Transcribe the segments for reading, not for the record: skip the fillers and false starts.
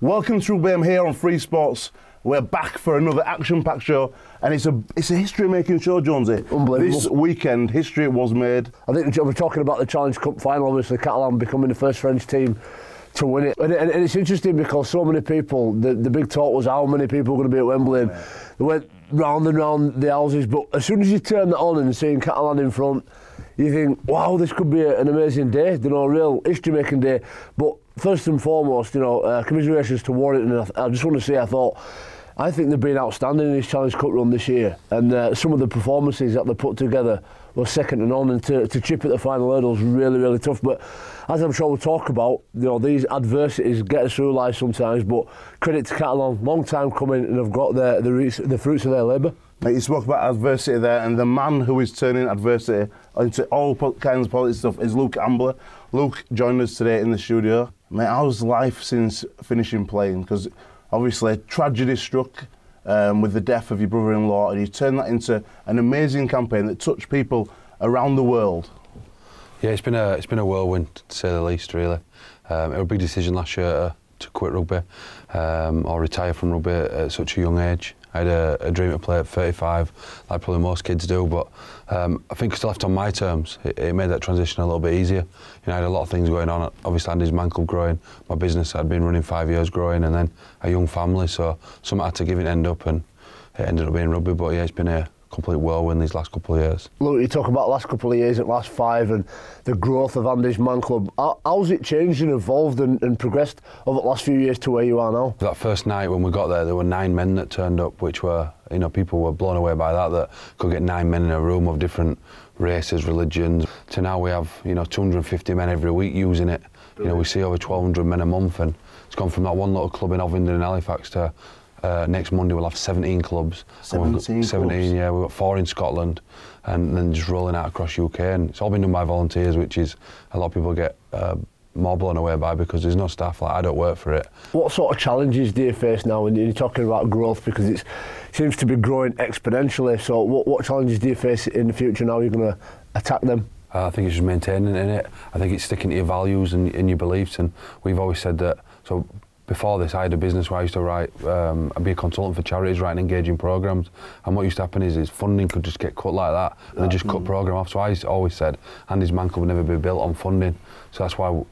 Welcome to Rugby. I'm here on Free Sports. We're back for another action-packed show, and it's a history-making show, Jonesy. Unbelievable. This weekend, history was made. I think we're talking about the Challenge Cup final, obviously Catalan becoming the first French team to win it. And it's interesting because so many people, the big talk was how many people were going to be at Wembley, and they went round and round the houses, but as soon as you turn that on and seeing Catalan in front, you think, wow, this could be an amazing day, a real history-making day. But first and foremost, commiserations to Warrington. And I just want to say, I think they've been outstanding in this Challenge Cup run this year, and some of the performances that they put together were second to none, and to chip at the final hurdle is really, really tough. But as I'm sure we'll talk about, these adversities get us through life sometimes, but credit to Catalan, long time coming, and have got the fruits of their labour. Mate, you spoke about adversity there, and the man who is turning adversity into all kinds of positive stuff is Luke Ambler. Luke joined us today in the studio. Mate, how's life since finishing playing? Because obviously tragedy struck with the death of your brother-in-law, and you turned that into an amazing campaign that touched people around the world. Yeah, it's been a whirlwind, to say the least, really. It was a big decision last year to quit rugby or retire from rugby at such a young age. I had a dream to play at 35, like probably most kids do, but I think I still left on my terms. It made that transition a little bit easier. I had a lot of things going on. Obviously, Andy's Man Club growing, my business I'd been running 5 years growing, and then a young family, so something had to give it end up, and it ended up being rugby. But yeah, it's been a complete whirlwind these last couple of years. Look, you talk about the last couple of years, the last 5, and the growth of Andy's Man Club. How's it changed and evolved and progressed over the last few years to where you are now? That first night when we got there were 9 men that turned up, which were, people were blown away by that could get 9 men in a room of different races, religions. To now we have, 250 men every week using it. We see over 1,200 men a month, and it's gone from that one little club in Ovingdon and Halifax to next Monday we'll have 17 clubs. 17 clubs? Yeah, we've got 4 in Scotland, and then just rolling out across UK, and it's all been done by volunteers, which is a lot of people get more blown away by because there's no staff. Like, I don't work for it. What sort of challenges do you face now when you're talking about growth, because it seems to be growing exponentially? So what challenges do you face in the future now you're going to attack them? I think it's just maintaining it. I think it's sticking to your values and your beliefs, and we've always said that. So before this, I had a business where I used to write, I'd be a consultant for charities, writing engaging programmes, and what used to happen is funding could just get cut like that, and they just cut programme off. So I always said, Andy's Man Club would never be built on funding. So that's why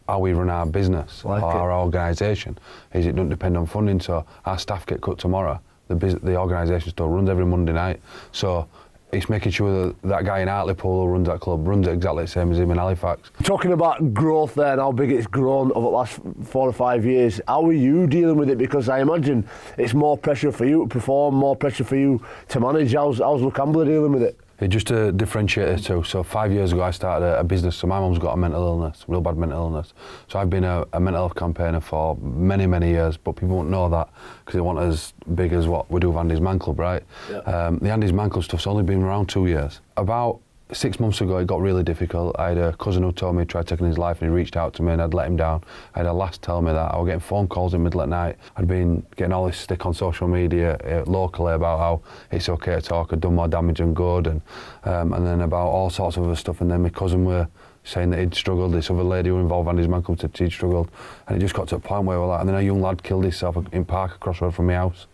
how we run our business, or our organisation, is it doesn't depend on funding. So our staff get cut tomorrow, the organisation still runs every Monday night. So it's making sure that guy in Hartlepool who runs that club runs it exactly the same as him in Halifax. Talking about growth there and how big it's grown over the last 4 or 5 years, how are you dealing with it? Because I imagine it's more pressure for you to perform, more pressure for you to manage. How's Luke Ambler dealing with it? It's just a differentiator too. So 5 years ago I started a business. So my mum's got a mental illness, real bad mental illness. So I've been a mental health campaigner for many, many years, but people won't know that because they want as big as what we do with Andy's Man Club, right? Yeah. The Andy's Man Club stuff's only been around 2 years. About 6 months ago it got really difficult. I had a cousin who told me he tried taking his life, and he reached out to me and I'd let him down. I had a lass tell me that. I was getting phone calls in the middle at night. I'd been getting all this stick on social media locally about how it's okay to talk, I'd done more damage than good, and then about all sorts of other stuff. And then my cousin were saying that he'd struggled, this other lady who involved Andy's Man Club said she'd struggled, and it just got to a point where we were like, and then a young lad killed himself in Park across the road from my house,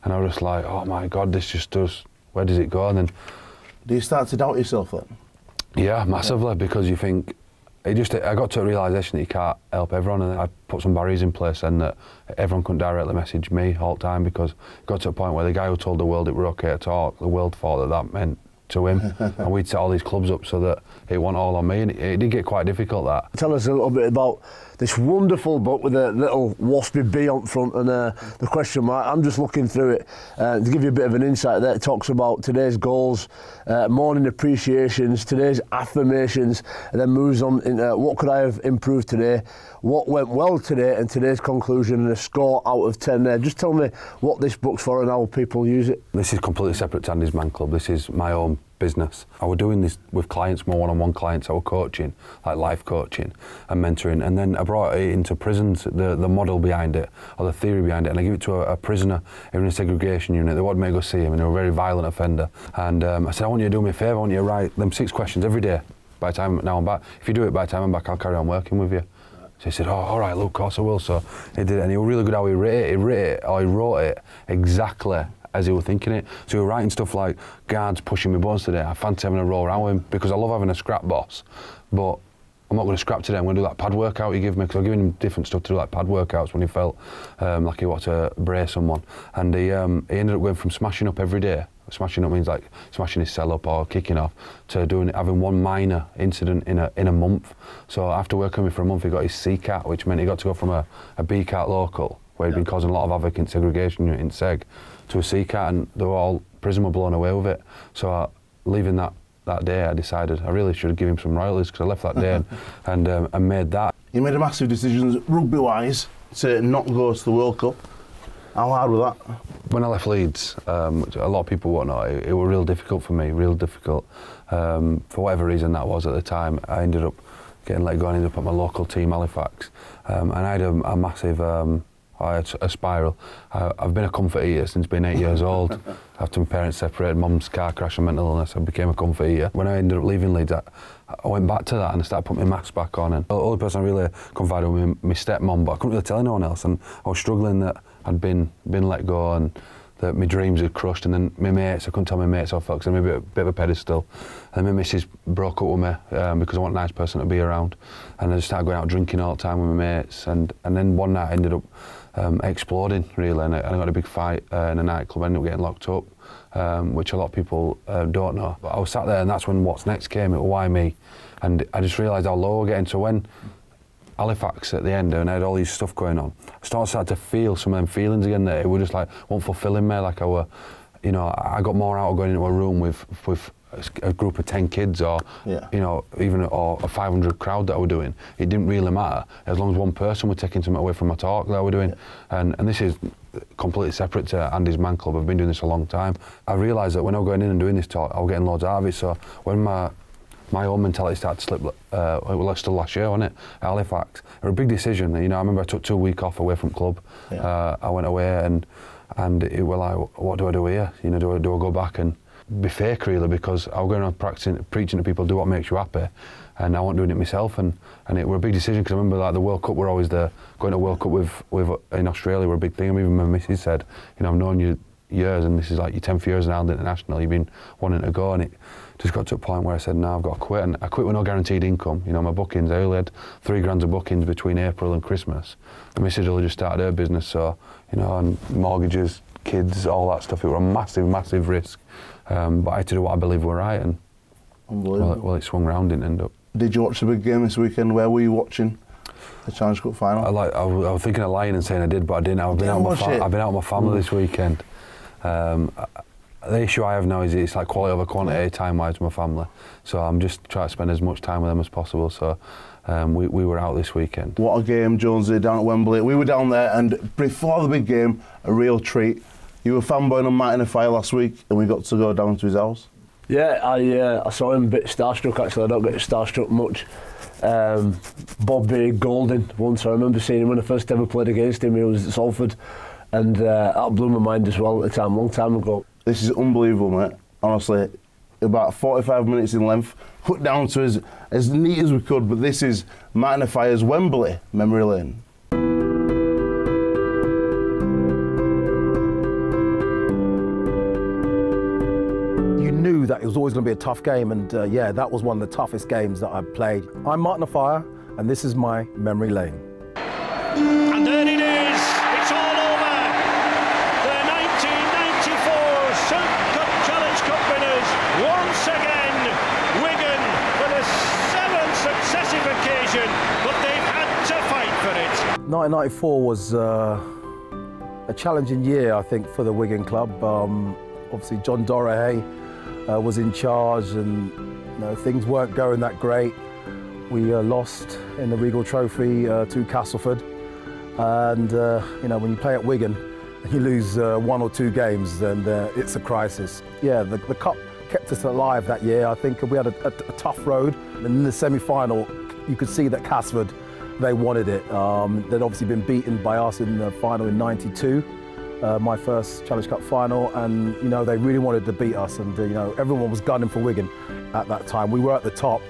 and I was just like, oh my God, this just does, where does it go? And then do you start to doubt yourself then? Yeah, massively, because you think, I got to a realisation that you can't help everyone, and I put some barriers in place and that everyone couldn't directly message me all the time, because it got to a point where the guy who told the world it were okay to talk, the world thought that meant to him, and we'd set all these clubs up so that it wasn't all on me, and it did get quite difficult, that. Tell us a little bit about this wonderful book with a little waspy bee on front and the question mark. I'm just looking through it to give you a bit of an insight there. It talks about today's goals, morning appreciations, today's affirmations, and then moves on into what could I have improved today, what went well today, and today's conclusion, and a score out of 10 there. Just tell me what this book's for and how people use it. This is completely separate to Andy's Man Club. This is my own business. I was doing this with clients, more one-on-one clients. I was coaching, like life coaching and mentoring, and then I brought it into prisons, the model behind it, or the theory behind it, and I give it to a prisoner in a segregation unit. They wanted me to go see him, and they were a very violent offender, and I said, I want you to do me a favour, I want you to write them 6 questions every day by the time now I'm back. If you do it by the time I'm back, I'll carry on working with you. So he said, oh, all right, Luke, of course I will. So he did it, and he was really good how he wrote it exactly as he was thinking it. So he was writing stuff like, guards pushing me buttons today, I fancy having a roll around with him, because I love having a scrap boss, but I'm not going to scrap today, I'm going to do that pad workout you give me, because I was giving him different stuff to do, like pad workouts when he felt like he wanted to brace someone. And he ended up going from smashing up every day, smashing up means like smashing his cell up or kicking off, to having one minor incident in a month. So after working with me for a month, he got his C-cat, which meant he got to go from a B-cat local, where he'd been causing a lot of havoc in segregation in Seg, to a C-cat, and they were all, prison were blown away with it. So leaving that day, I decided I really should have given him some royalties, because I left that day and made that. You made a massive decision, rugby-wise, to not go to the World Cup. How hard was that? When I left Leeds, a lot of people won't know, it was real difficult for me, real difficult. For whatever reason that was at the time, I ended up getting let go and ended up at my local team, Halifax. And I had a massive, I had a spiral. I've been a comfort eater since being 8 years old. After my parents separated, mum's car crash and mental illness, I became a comfort eater. When I ended up leaving Leeds, I went back to that and I started putting my mask back on. And the only person I really confided with was my stepmom, but I couldn't really tell anyone else. And I was struggling that I'd been let go and that my dreams had crushed. And then my mates, I couldn't tell my mates off because I'm a bit of a pedestal. And my missus broke up with me because I want a nice person to be around. And I just started going out drinking all the time with my mates. And then one night I ended up exploding, really, and I got a big fight in a nightclub. I ended up getting locked up, which a lot of people don't know. But I was sat there, and that's when What's Next came. It was Why Me? And I just realised how low we're getting. So when Halifax at the end, and I had all these stuff going on, I started to feel some of them feelings again. That it was just like weren't fulfilling me. Like I were, you know, I got more out of going into a room with a group of 10 kids, or you know, even or a 500 crowd that I was doing. It didn't really matter as long as one person was taking something away from my talk that I was doing. And this is completely separate to Andy's Man Club. I've been doing this a long time. I realised that when I was going in and doing this talk, I was getting loads out of it. So when my own mentality started to slip, it was still last year, wasn't it, at Halifax. It was a big decision. You know, I remember I took 2 weeks off away from club. I went away and it was like, what do I do here? You know, do I go back and be fake, really, because I was going around preaching to people, do what makes you happy, and I wasn't doing it myself, and it was a big decision, because I remember like the World Cup, we're always there, going to World Cup with in Australia were a big thing. I mean, even my missus said, you know, I've known you years, and this is like your 10th year as an Ireland international, you've been wanting to go, and it just got to a point where I said, no, I've got to quit, and I quit with no guaranteed income. You know, my bookings, I only had $3,000 of bookings between April and Christmas. My missus only just started her business, so, you know, and mortgages, kids, all that stuff, it was a massive, massive risk. But I had to do what I believe were right, and well, it swung round and ended up. Did you watch the big game this weekend? Where were you watching the Challenge Cup final? I was thinking of lying and saying I did, but I didn't. I've been out with my family this weekend. The issue I have now is it's like quality over quantity, time-wise, with my family. So I'm just trying to spend as much time with them as possible. So we were out this weekend. What a game, Jonesy, down at Wembley. We were down there, and before the big game, a real treat. You were fanboying on Martin Offiah last week, and we got to go down to his house. Yeah, I saw him a bit starstruck, actually. I don't get starstruck much. Bobby Golding once, I remember seeing him when I first ever played against him. He was at Salford, and that blew my mind as well at the time, a long time ago. This is unbelievable, mate. Honestly, about 45 minutes in length, put down to as neat as we could, but this is Martin Offiah's Wembley Memory Lane. That it was always going to be a tough game, and yeah, that was one of the toughest games that I've played. I'm Martin Offiah, and this is my memory lane. And there it is, it's all over. The 1994 Silk Cup Challenge Cup winners, once again, Wigan, for the 7th successive occasion, but they've had to fight for it. 1994 was a challenging year, I think, for the Wigan club. Obviously, John Dorahay was in charge, and you know, things weren't going that great. We lost in the Regal Trophy to Castleford, and you know, when you play at Wigan and you lose 1 or 2 games, then it's a crisis. Yeah, the cup kept us alive that year. I think we had a tough road, and in the semi-final you could see that Castleford, they wanted it. They'd obviously been beaten by us in the final in '92. My first Challenge Cup final, and you know, they really wanted to beat us, and you know, everyone was gunning for Wigan at that time. We were at the top,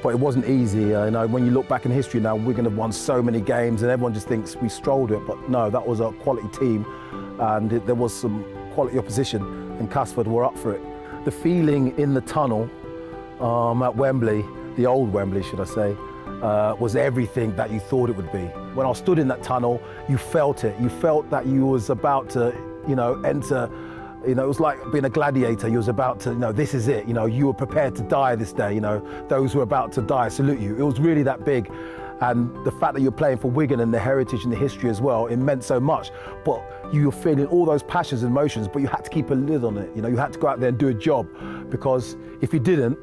but it wasn't easy. You know, when you look back in history now, Wigan have won so many games and everyone just thinks we strolled it, but no, that was a quality team and there was some quality opposition and Casford were up for it. The feeling in the tunnel at Wembley, the old Wembley should I say, was everything that you thought it would be. When I stood in that tunnel, you felt it. You felt that you was about to, you know, enter. You know, it was like being a gladiator. You was about to, you know, this is it. You know, you were prepared to die this day. You know, those who are about to die salute you. It was really that big. And the fact that you're playing for Wigan and the heritage and the history as well, it meant so much. But you were feeling all those passions and emotions, but you had to keep a lid on it. You know, you had to go out there and do a job, because if you didn't,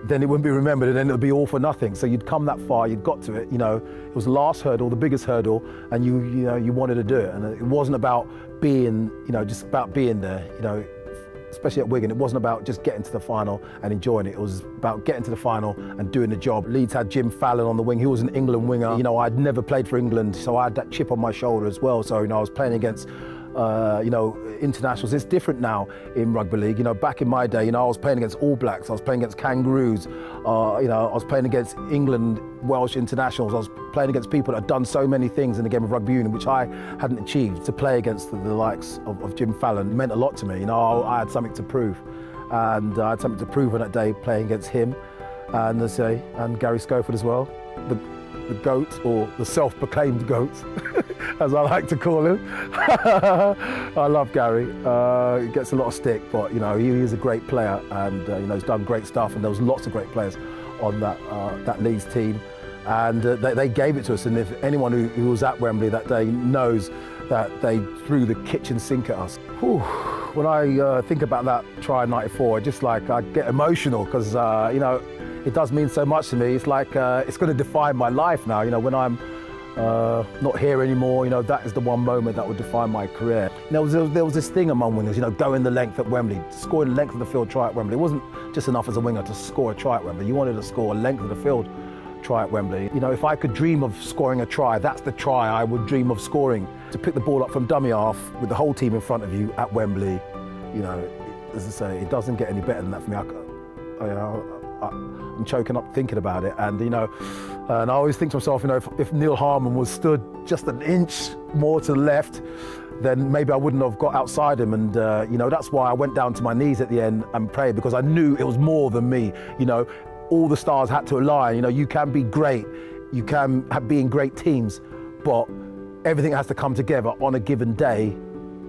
then it wouldn't be remembered and then it would be all for nothing. So you'd come that far, you'd got to it, you know, it was the last hurdle, the biggest hurdle, and you wanted to do it. And it wasn't about being, you know, just about being there, you know, especially at Wigan. It wasn't about just getting to the final and enjoying it. It was about getting to the final and doing the job. Leeds had Jim Fallon on the wing. He was an England winger. You know, I'd never played for England, so I had that chip on my shoulder as well. So, you know, I was playing against you know, internationals. It's different now in rugby league. You know, back in my day, you know, I was playing against All Blacks, I was playing against Kangaroos, you know, I was playing against England, Welsh internationals. I was playing against people that had done so many things in the game of rugby union, which I hadn't achieved. To play against the likes of Jim Fallon meant a lot to me. You know, I had something to prove. And I had something to prove on that day playing against him and Gary Schofield as well. The GOAT, or the self-proclaimed GOAT, as I like to call him. I love Gary. He gets a lot of stick, but you know, he is a great player, and you know, he's done great stuff. And there was lots of great players on that Leeds team, and they gave it to us. And if anyone who was at Wembley that day knows that they threw the kitchen sink at us. Whew. When I think about that try in '94, just like I get emotional, because you know, it does mean so much to me. It's like it's going to define my life now. You know, when I'm not here anymore, you know, that is the one moment that would define my career. You know, there was this thing among wingers, you know, going the length at Wembley, scoring the length of the field try at Wembley. It wasn't just enough as a winger to score a try at Wembley. You wanted to score a length of the field try at Wembley. You know, if I could dream of scoring a try, that's the try I would dream of scoring. To pick the ball up from dummy half with the whole team in front of you at Wembley, you know, as I say, it doesn't get any better than that for me. I'm choking up thinking about it, and you know, and I always think to myself, you know, if Neil Harmon was stood just an inch more to the left, then maybe I wouldn't have got outside him. And you know, that's why I went down to my knees at the end and prayed, because I knew it was more than me. You know, all the stars had to align. You know, you can be great, you can be in great teams, but everything has to come together on a given day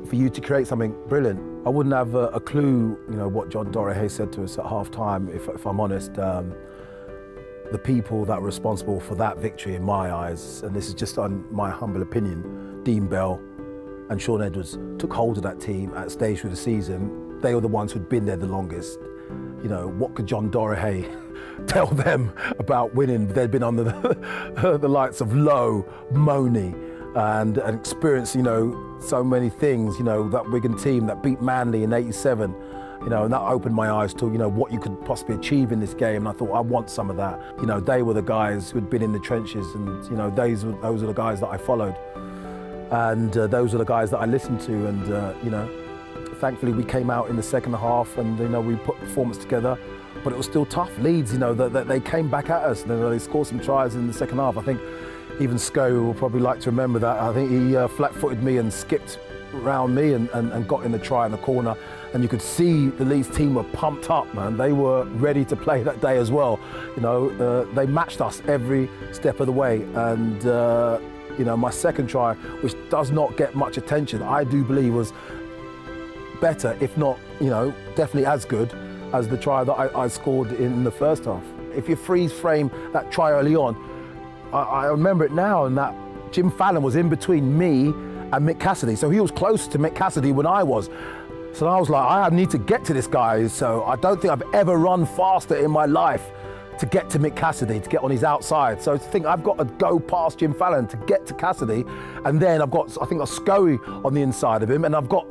for you to create something brilliant. I wouldn't have a clue, you know, what John Dorahay said to us at half-time, if I'm honest. The people that were responsible for that victory in my eyes, and this is just on my humble opinion, Dean Bell and Shaun Edwards took hold of that team at a stage through the season. They were the ones who'd been there the longest. You know, what could John Dorahay tell them about winning? They'd been under the likes of Lowe, Money, and experienced, you know, so many things. You know, that Wigan team that beat Manly in '87, you know, and that opened my eyes to, you know, what you could possibly achieve in this game. And I thought, I want some of that. You know, they were the guys who had been in the trenches, and you know, those are the guys that I followed, and those are the guys that I listened to. And you know, thankfully we came out in the second half, and you know, we put performance together, but it was still tough. Leeds, you know, they came back at us, and they scored some tries in the second half. I think even Sco will probably like to remember that. I think he flat-footed me and skipped around me and got in the try in the corner. And you could see the Leeds team were pumped up, man. They were ready to play that day as well. You know, they matched us every step of the way. And, you know, my second try, which does not get much attention, I do believe was better, if not, you know, definitely as good as the try that I scored in the first half. If you freeze frame that try early on, I remember it now, and that Jim Fallon was in between me and Mick Cassidy. So he was close to Mick Cassidy when I was. So I was like, I need to get to this guy. So I don't think I've ever run faster in my life to get to Mick Cassidy, to get on his outside. So to think I've got to go past Jim Fallon to get to Cassidy, and then I've got, I think, a Scoey on the inside of him, and I've got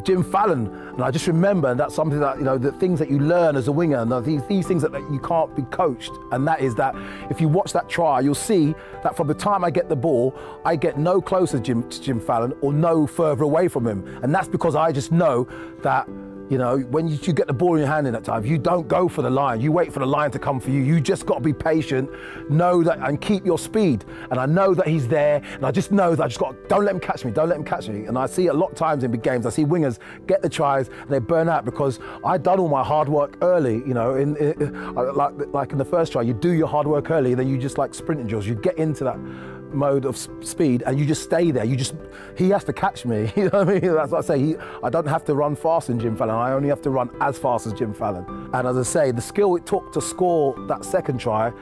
Jim Fallon. And I just remember, and that's something that, you know, the things that you learn as a winger, and these things that you can't be coached, and that is that if you watch that try, you'll see that from the time I get the ball, I get no closer to Jim Fallon or no further away from him. And that's because I just know that, You know, when you get the ball in your hand in that time, you don't go for the line. You wait for the line to come for you. You just got to be patient, know that, and keep your speed. And I know that he's there, and I just know that I just got, don't let him catch me, don't let him catch me. And I see a lot of times in big games, I see wingers get the tries and they burn out because I'd done all my hard work early. You know, like in the first try, you do your hard work early, then you just like sprinting drills. You get into that mode of speed and you just stay there. He has to catch me. You know what I mean? That's what I say. I don't have to run fast in Jim Fallon. I only have to run as fast as Jim Fallon. And as I say, the skill it took to score that second try,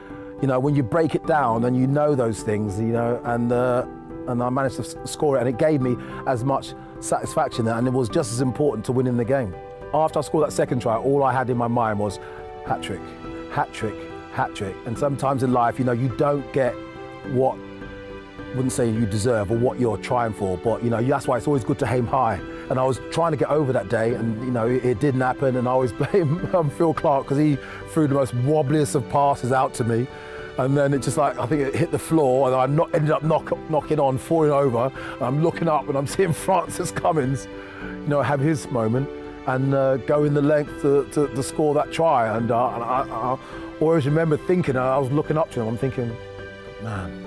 you know, when you break it down and you know those things, you know, and I managed to score it, and it gave me as much satisfaction, and it was just as important to winning the game. After I scored that second try, all I had in my mind was hat trick, hat trick, hat trick. And sometimes in life, you know, you don't get what, I wouldn't say you deserve or what you're trying for, but you know, that's why it's always good to aim high. And I was trying to get over that day, and you know, it didn't happen, and I always blame Phil Clark because he threw the most wobbliest of passes out to me. And then it just like, I think it hit the floor, and I ended up knocking on, falling over. And I'm looking up and I'm seeing Francis Cummins, you know, have his moment and go in the length to score that try. And I always remember thinking, I was looking up to him, I'm thinking, man,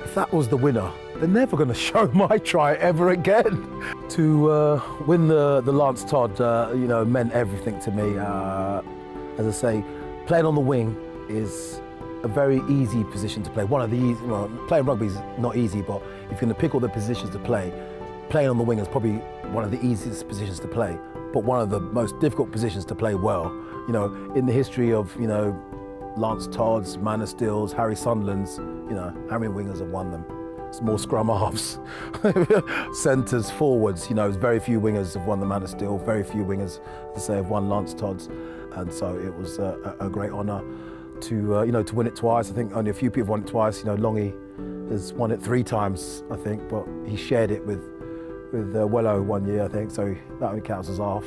if that was the winner, they're never going to show my try ever again. To win the Lance Todd, you know, meant everything to me. As I say, playing on the wing is a very easy position to play. One of the easy, well, playing rugby is not easy, but if you're going to pick all the positions to play, playing on the wing is probably one of the easiest positions to play, but one of the most difficult positions to play well. You know, in the history of, you know, Lance Todd's, Manor Stills, Harry Sunderland's, you know, how many wingers have won them? It's more scrum halves, centres, forwards. You know, there's very few wingers have won the Manor Still, very few wingers, to say, have won Lance Todd's, and so it was a great honour to you know, to win it twice. I think only a few people won it twice. You know, Longy has won it 3 times, I think, but he shared it with Wello one year, I think, so that only counts as half.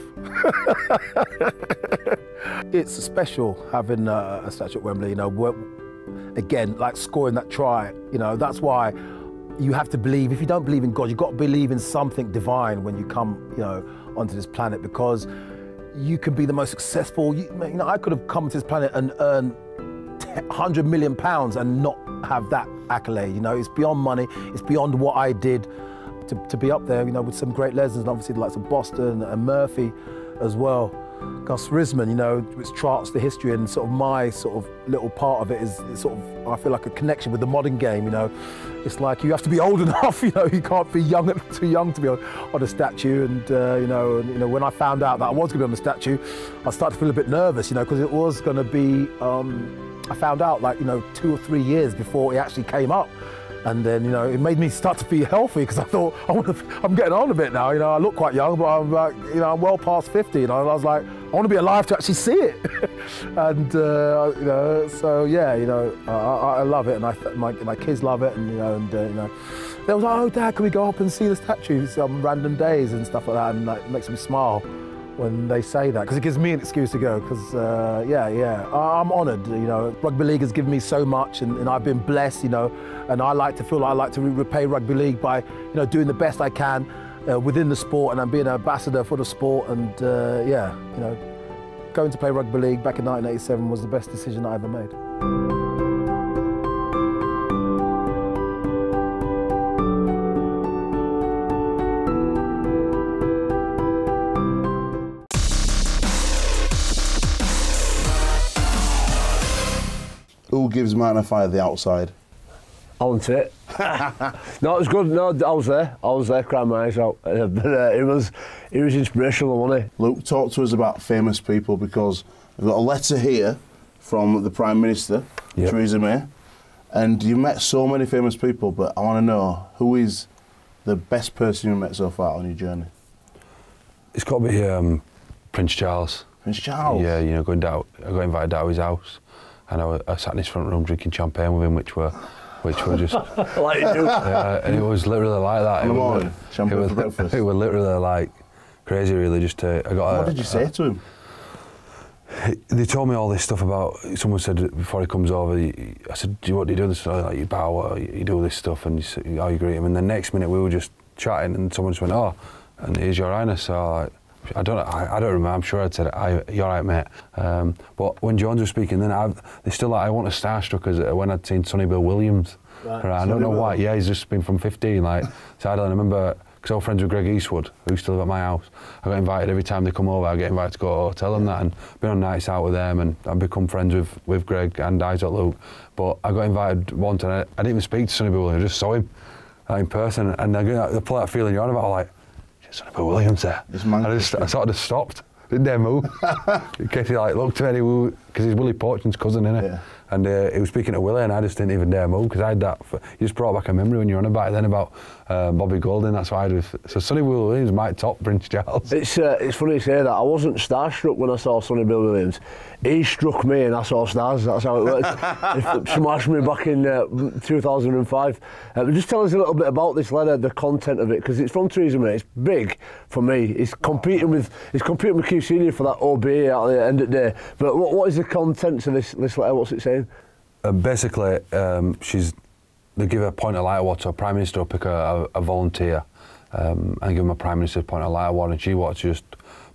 It's special having a statue at Wembley. You know, again, like scoring that try. You know, that's why you have to believe. If you don't believe in God, you've got to believe in something divine when you come, you know, onto this planet, because you can be the most successful. You know, I could have come to this planet and earned £100 million and not have that accolade. You know, it's beyond money, it's beyond what I did to be up there, you know, with some great legends, and obviously the likes of Boston and Murphy as well. Gus Risman, you know, which charts the history, and sort of my sort of little part of it is sort of, I feel like a connection with the modern game, you know. It's like you have to be old enough, you know, you can't be too young to be on a statue. And you know, when I found out that I was going to be on the statue, I started to feel a bit nervous, you know, because it was going to be, I found out like, you know, 2 or 3 years before it actually came up. And then, you know, it made me start to be healthy, because I thought, I'm getting on a bit now. You know, I look quite young, but I'm like, you know, I'm well past 50. You know, and I was like, I want to be alive to actually see it. And you know, so yeah, you know, I love it, and my kids love it, and you know, they was like, oh Dad, can we go up and see the statues on random days and stuff like that, and like, it makes me smile when they say that, because it gives me an excuse to go, because yeah, I'm honoured. You know, rugby league has given me so much, and I've been blessed, you know, and I like to feel like I like to repay rugby league by, you know, doing the best I can within the sport, and I'm being an ambassador for the sport, and yeah, you know, going to play rugby league back in 1987 was the best decision I ever made. Who gives Martin Offiah the outside? Alan Tate. No, it was good. No, I was there, crying my eyes out. But it was inspirational, wasn't he? Luke, talk to us about famous people, because we've got a letter here from the Prime Minister, Yep. Theresa May, and you met so many famous people, but I want to know, who is the best person you've met so far on your journey? It's got to be Prince Charles. Prince Charles? Yeah, you know, I got invited down to his house, and I sat in his front room drinking champagne with him, which were just Like you do. and it was literally like that. In the morning, champagne for breakfast. It was literally like crazy, really. Just what did you say to him? They told me all this stuff about. Someone said before he comes over. I said, "What do you do this? Like you bow, you do this stuff, and how you greet him." And the next minute we were just chatting, and someone just went, "Oh, and here's Your Highness." So I don't remember. I'm sure I'd said, "You're right, mate." But when Jones was speaking, then they still like I want to starstruck as when I'd seen Sonny Bill Williams. Right. I don't know why. Yeah, he's just been from 15. Like, so I remember because I was friends with Greg Eastwood, who used to live at my house. I got invited every time they come over. I get invited to go to a hotel and that, and been on nights out with them, and I've become friends with Greg and Isaac Luke. But I got invited once, and I didn't even speak to Sonny Bill Williams. I just saw him in person, and the pull that feeling you're on about, like, Sonny Bill Williams there. I sort of just stopped. Didn't dare move. In case he like looked at me, because he's Willie Portman's cousin, innit? Yeah. And he was speaking to Willie, and I just didn't even dare move because I had that. You just brought back a memory when you're on about it then about Bobby Golding. That's why I do. So Sonny Bill Williams might top Prince Charles. It's funny you say that. I wasn't starstruck when I saw Sonny Bill Williams. He struck me, and I saw stars. That's how it worked. He smashed me back in 2005. Just tell us a little bit about this letter, the content of it, because it's from Theresa May. It's big for me. It's competing with Keith Senior for that OBE at the end of the day. But what is the content of this letter? What's it saying? Basically, they give a point of light award to a Prime Minister will pick a volunteer and give them a Prime Minister's point of light award, and she wants just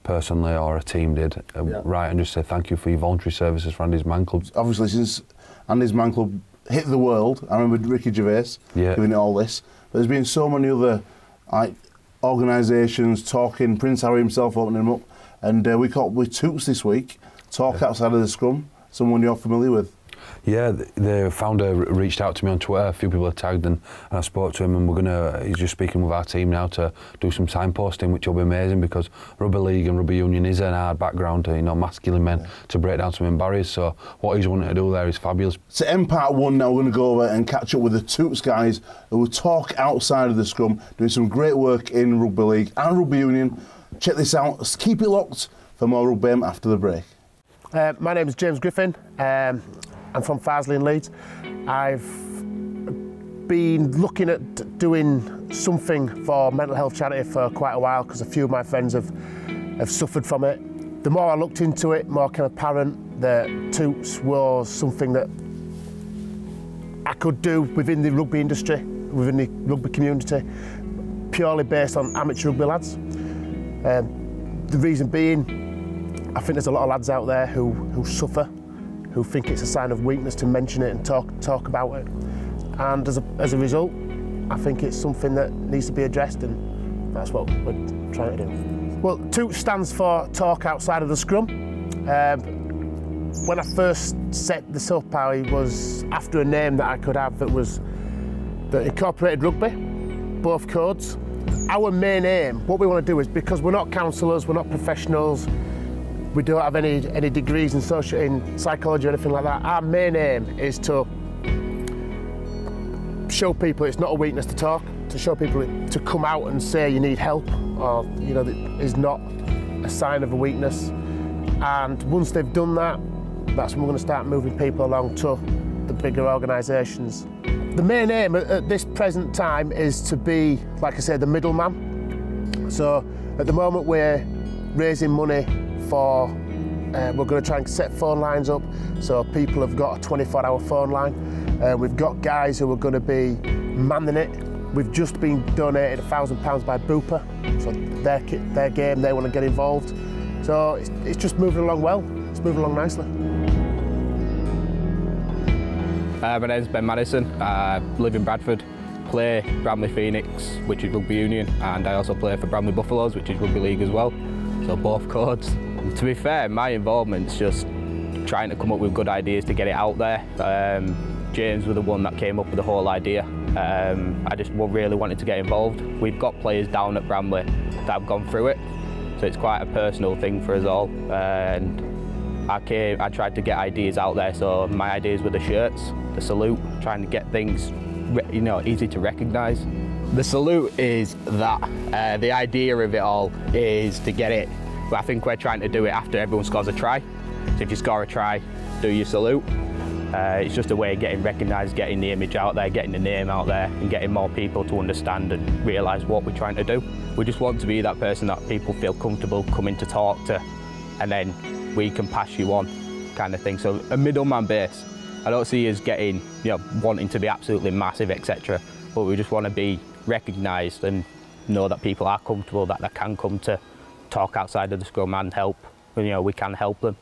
personally, or a team did, write and just say thank you for your voluntary services for Andy's Man Club. Obviously, since Andy's Man Club hit the world, I remember Ricky Gervais doing it all this, but there's been so many other organisations talking, Prince Harry himself opening them up, and we caught with Toots this week, talk outside of the scrum, someone you're familiar with. Yeah, the founder reached out to me on Twitter. A few people have tagged, and I spoke to him, and he's just speaking with our team now to do some signposting, which will be amazing because rugby league and rugby union is an hard background to masculine men to break down some barriers. So what he's wanting to do there is fabulous. So in part one now we're going to go over and catch up with the Toots guys who will talk outside of the scrum, doing some great work in rugby league and rugby union. Check this out. Keep it locked for more rugby after the break. My name is James Griffin. I'm from Farsley in Leeds. I've been looking at doing something for mental health charity for quite a while because a few of my friends have suffered from it. The more I looked into it, more kind of apparent that Toots was something that I could do within the rugby industry, within the rugby community, purely based on amateur rugby lads. The reason being, I think there's a lot of lads out there who suffer, who think it's a sign of weakness to mention it and talk about it. And as a result, I think it's something that needs to be addressed, and that's what we're trying to do. Well, Toots stands for Talk Outside of the Scrum. When I first set this up, I was after a name that I could have that incorporated rugby, both codes. Our main aim, what we want to do is, because we're not counsellors, we're not professionals, we don't have any degrees in psychology or anything like that. Our main aim is to show people it's not a weakness to talk, to show people to come out and say you need help, or that is not a sign of a weakness. And once they've done that, that's when we're going to start moving people along to the bigger organisations. The main aim at this present time is to be, like I say, the middleman. So at the moment we're raising money for, we're going to try and set phone lines up so people have got a 24-hour phone line. We've got guys who are going to be manning it. We've just been donated £1,000 by Bupa, so their game, they want to get involved. So it's just moving along well, it's moving along nicely. My name's Ben Madison, I live in Bradford, play Bramley Phoenix, which is rugby union, and I also play for Bramley Buffaloes, which is rugby league as well, so both codes. To be fair, my involvement's just trying to come up with good ideas to get it out there. James was the one that came up with the whole idea. I just really wanted to get involved. We've got players down at Bramley that have gone through it, so it's quite a personal thing for us all. And I tried to get ideas out there, so my ideas were the shirts, the salute, trying to get things easy to recognise. The salute is that. The idea of it all is to get it, but I think we're trying to do it after everyone scores a try. So if you score a try, do your salute. It's just a way of getting recognised, getting the image out there, getting the name out there, and getting more people to understand and realise what we're trying to do. We just want to be that person that people feel comfortable coming to talk to, and then we can pass you on, kind of thing. So a middleman base. I don't see us getting, wanting to be absolutely massive, etc. But we just want to be recognised and know that people are comfortable, that they can come to talk outside of the scrum and help. You know, we can help them.